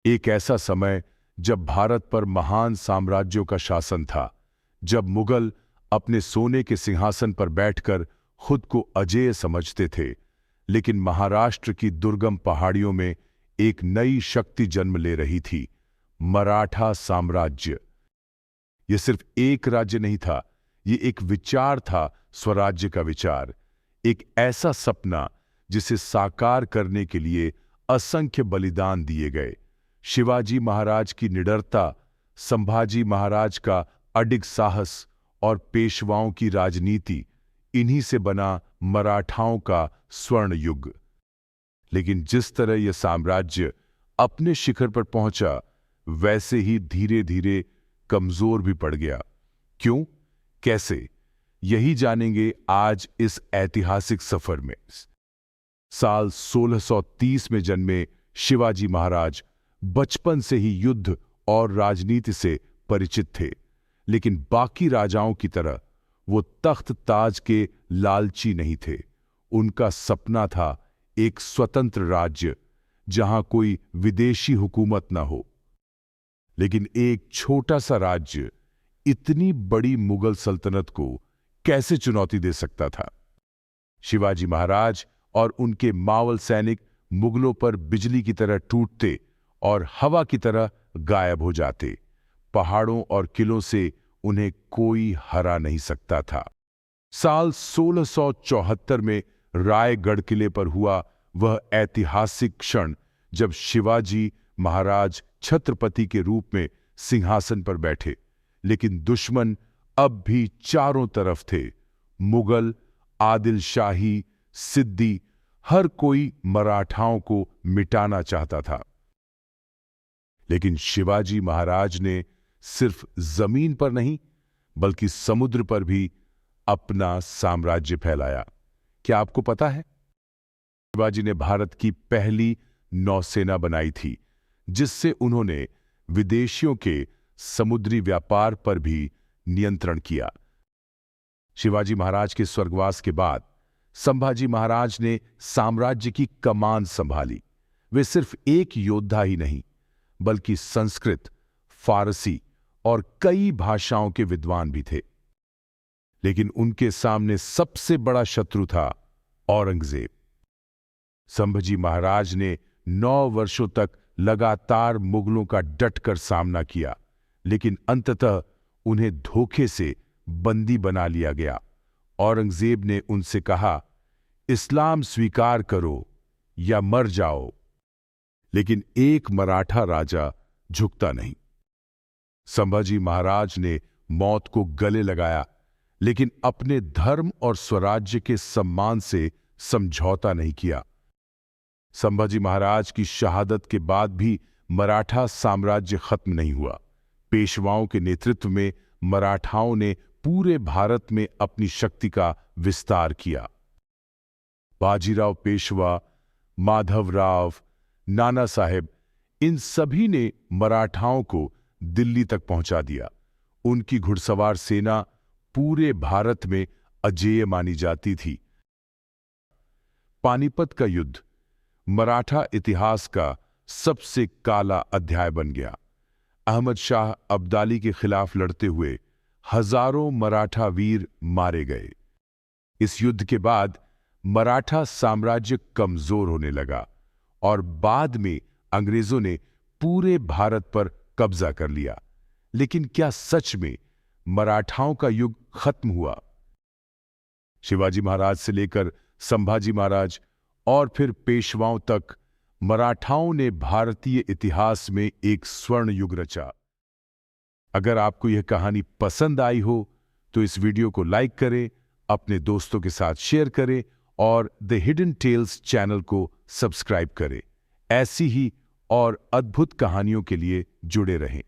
एक ऐसा समय जब भारत पर महान साम्राज्यों का शासन था, जब मुगल अपने सोने के सिंहासन पर बैठकर खुद को अजेय समझते थे, लेकिन महाराष्ट्र की दुर्गम पहाड़ियों में एक नई शक्ति जन्म ले रही थी, मराठा साम्राज्य। यह सिर्फ एक राज्य नहीं था, यह एक विचार था, स्वराज्य का विचार, एक ऐसा सपना जिसे साकार करने के लिए असंख्य बलिदान दिए गए। शिवाजी महाराज की निडरता, संभाजी महाराज का अडिग साहस और पेशवाओं की राजनीति, इन्हीं से बना मराठाओं का स्वर्ण युग। लेकिन जिस तरह यह साम्राज्य अपने शिखर पर पहुंचा, वैसे ही धीरे धीरे कमजोर भी पड़ गया। क्यों, कैसे, यही जानेंगे आज इस ऐतिहासिक सफर में। साल 1630 में जन्मे शिवाजी महाराज बचपन से ही युद्ध और राजनीति से परिचित थे, लेकिन बाकी राजाओं की तरह वो तख्त ताज के लालची नहीं थे। उनका सपना था एक स्वतंत्र राज्य जहां कोई विदेशी हुकूमत न हो। लेकिन एक छोटा सा राज्य इतनी बड़ी मुगल सल्तनत को कैसे चुनौती दे सकता था? शिवाजी महाराज और उनके मावल सैनिक मुगलों पर बिजली की तरह टूटते और हवा की तरह गायब हो जाते। पहाड़ों और किलों से उन्हें कोई हरा नहीं सकता था। साल 1674 में रायगढ़ किले पर हुआ वह ऐतिहासिक क्षण जब शिवाजी महाराज छत्रपति के रूप में सिंहासन पर बैठे, लेकिन दुश्मन अब भी चारों तरफ थे। मुगल, आदिल शाही, सिद्दी, हर कोई मराठाओं को मिटाना चाहता था। लेकिन शिवाजी महाराज ने सिर्फ जमीन पर नहीं, बल्कि समुद्र पर भी अपना साम्राज्य फैलाया। क्या आपको पता है? शिवाजी ने भारत की पहली नौसेना बनाई थी, जिससे उन्होंने विदेशियों के समुद्री व्यापार पर भी नियंत्रण किया। शिवाजी महाराज के स्वर्गवास के बाद संभाजी महाराज ने साम्राज्य की कमान संभाली। वे सिर्फ एक योद्धा ही नहीं, बल्कि संस्कृत, फारसी और कई भाषाओं के विद्वान भी थे। लेकिन उनके सामने सबसे बड़ा शत्रु था औरंगजेब। संभाजी महाराज ने 9 वर्षों तक लगातार मुगलों का डटकर सामना किया, लेकिन अंततः उन्हें धोखे से बंदी बना लिया गया। औरंगजेब ने उनसे कहा, इस्लाम स्वीकार करो या मर जाओ। लेकिन एक मराठा राजा झुकता नहीं। संभाजी महाराज ने मौत को गले लगाया, लेकिन अपने धर्म और स्वराज्य के सम्मान से समझौता नहीं किया। संभाजी महाराज की शहादत के बाद भी मराठा साम्राज्य खत्म नहीं हुआ। पेशवाओं के नेतृत्व में मराठाओं ने पूरे भारत में अपनी शक्ति का विस्तार किया। बाजीराव पेशवा, माधवराव, नाना साहेब, इन सभी ने मराठाओं को दिल्ली तक पहुंचा दिया। उनकी घुड़सवार सेना पूरे भारत में अजेय मानी जाती थी। पानीपत का युद्ध मराठा इतिहास का सबसे काला अध्याय बन गया। अहमद शाह अब्दाली के खिलाफ लड़ते हुए हजारों मराठा वीर मारे गए। इस युद्ध के बाद मराठा साम्राज्य कमजोर होने लगा और बाद में अंग्रेजों ने पूरे भारत पर कब्जा कर लिया। लेकिन क्या सच में मराठाओं का युग खत्म हुआ? शिवाजी महाराज से लेकर संभाजी महाराज और फिर पेशवाओं तक मराठाओं ने भारतीय इतिहास में एक स्वर्ण युग रचा। अगर आपको यह कहानी पसंद आई हो तो इस वीडियो को लाइक करें, अपने दोस्तों के साथ शेयर करें और द हिडन टेल्स चैनल को सब्सक्राइब करें। ऐसी ही और अद्भुत कहानियों के लिए जुड़े रहें।